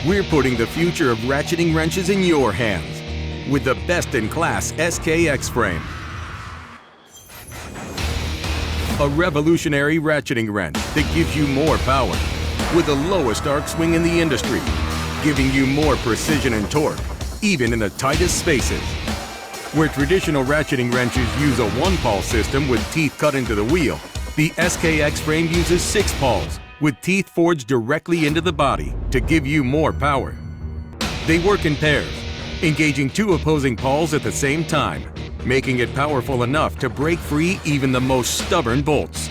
We're putting the future of ratcheting wrenches in your hands with the best-in-class SKX frame. A revolutionary ratcheting wrench that gives you more power with the lowest arc swing in the industry, giving you more precision and torque, even in the tightest spaces. Where traditional ratcheting wrenches use a one-pawl system with teeth cut into the wheel, the SKX frame uses 6 pawls with teeth forged directly into the body to give you more power. They work in pairs, engaging 2 opposing pawls at the same time, making it powerful enough to break free even the most stubborn bolts.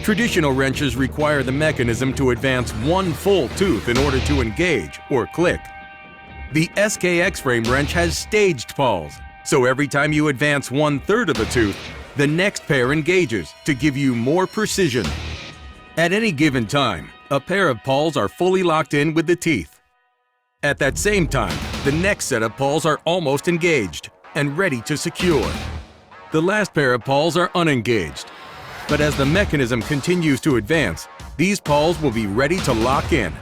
Traditional wrenches require the mechanism to advance 1 full tooth in order to engage or click. The SKX frame wrench has staged pawls, so every time you advance 1/3 of a tooth, the next pair engages to give you more precision. At any given time, a pair of pawls are fully locked in with the teeth. At that same time, the next set of pawls are almost engaged and ready to secure. The last pair of pawls are unengaged, but as the mechanism continues to advance, these pawls will be ready to lock in.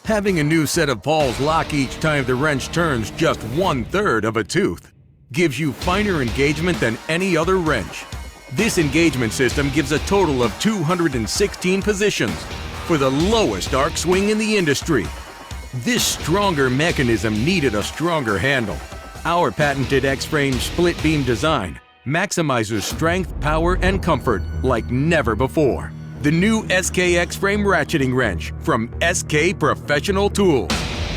Having a new set of pawls lock each time the wrench turns just 1/3 of a tooth gives you finer engagement than any other wrench. This engagement system gives a total of 216 positions for the lowest arc swing in the industry. This stronger mechanism needed a stronger handle. Our patented X-frame split beam design maximizes strength, power, and comfort like never before. The new SKX frame ratcheting wrench from SK Professional Tools.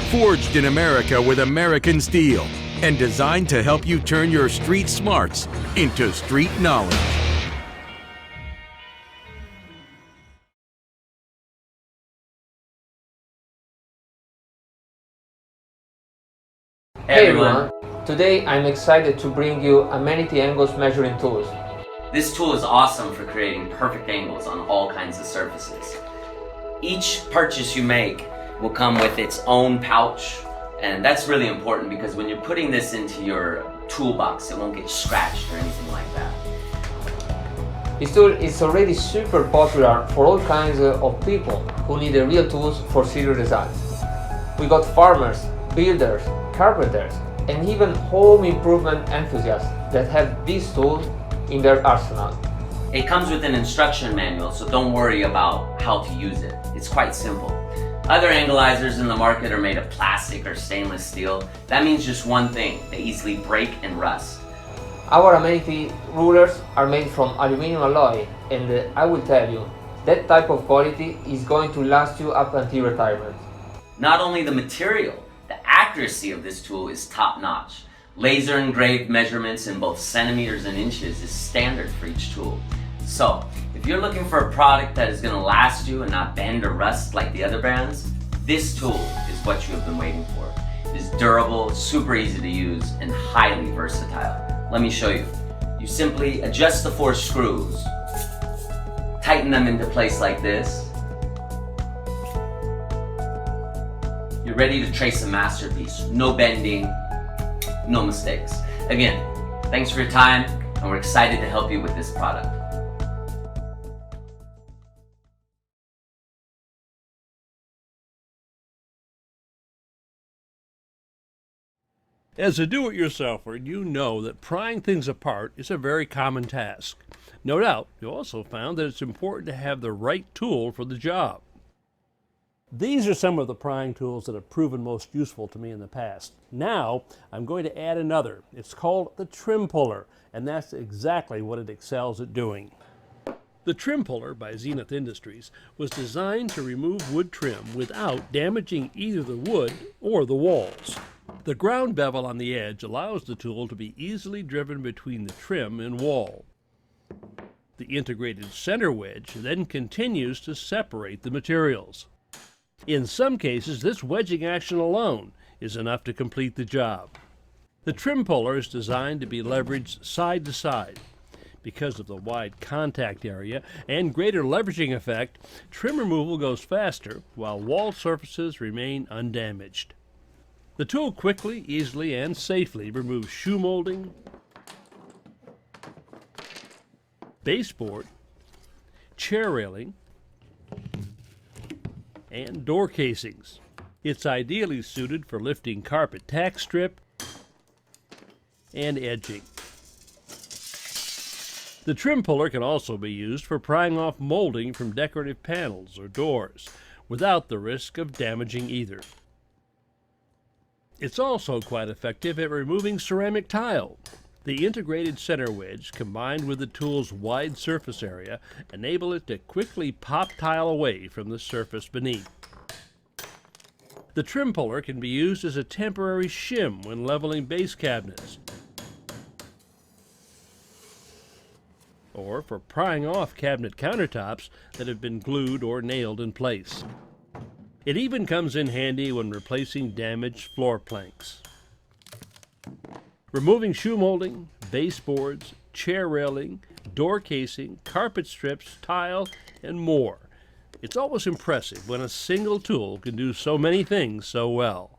Forged in America with American steel and designed to help you turn your street smarts into street knowledge. Hey everyone, today I'm excited to bring you amenity angles measuring tools. This tool is awesome for creating perfect angles on all kinds of surfaces. Each purchase you make will come with its own pouch, and that's really important because when you're putting this into your toolbox, it won't get scratched or anything like that. This tool is already super popular for all kinds of people who need real tools for serious designs. We got farmers, builders, carpenters, and even home improvement enthusiasts that have these tools in their arsenal. It comes with an instruction manual, so don't worry about how to use it. It's quite simple. Other angleizers in the market are made of plastic or stainless steel. That means just one thing: they easily break and rust. Our amenity rulers are made from aluminum alloy, and I will tell you, that type of quality is going to last you up until retirement. Not only the material, the accuracy of this tool is top-notch. Laser engraved measurements in both centimeters and inches is standard for each tool. So, if you're looking for a product that is going to last you and not bend or rust like the other brands, this tool is what you have been waiting for. It is durable, super easy to use, and highly versatile. Let me show you. You simply adjust the 4 screws, tighten them into place like this. You're ready to trace a masterpiece. No bending, no mistakes. Again, thanks for your time, and we're excited to help you with this product. As a do-it-yourselfer, you know that prying things apart is a very common task. No doubt, you also found that it's important to have the right tool for the job. These are some of the prying tools that have proven most useful to me in the past. Now, I'm going to add another. It's called the trim puller, and that's exactly what it excels at doing. The trim puller by Zenith Industries was designed to remove wood trim without damaging either the wood or the walls. The ground bevel on the edge allows the tool to be easily driven between the trim and wall. The integrated center wedge then continues to separate the materials. In some cases, this wedging action alone is enough to complete the job. The trim puller is designed to be leveraged side to side. Because of the wide contact area and greater leveraging effect, trim removal goes faster while wall surfaces remain undamaged. The tool quickly, easily, and safely removes shoe molding, baseboard, chair railing, and door casings. It's ideally suited for lifting carpet tack strip and edging. The trim puller can also be used for prying off molding from decorative panels or doors, without the risk of damaging either. It's also quite effective at removing ceramic tile. The integrated center wedge, combined with the tool's wide surface area, enable it to quickly pop tile away from the surface beneath. The trim puller can be used as a temporary shim when leveling base cabinets, or for prying off cabinet countertops that have been glued or nailed in place. It even comes in handy when replacing damaged floor planks. Removing shoe molding, baseboards, chair railing, door casing, carpet strips, tile, and more. It's always impressive when a single tool can do so many things so well.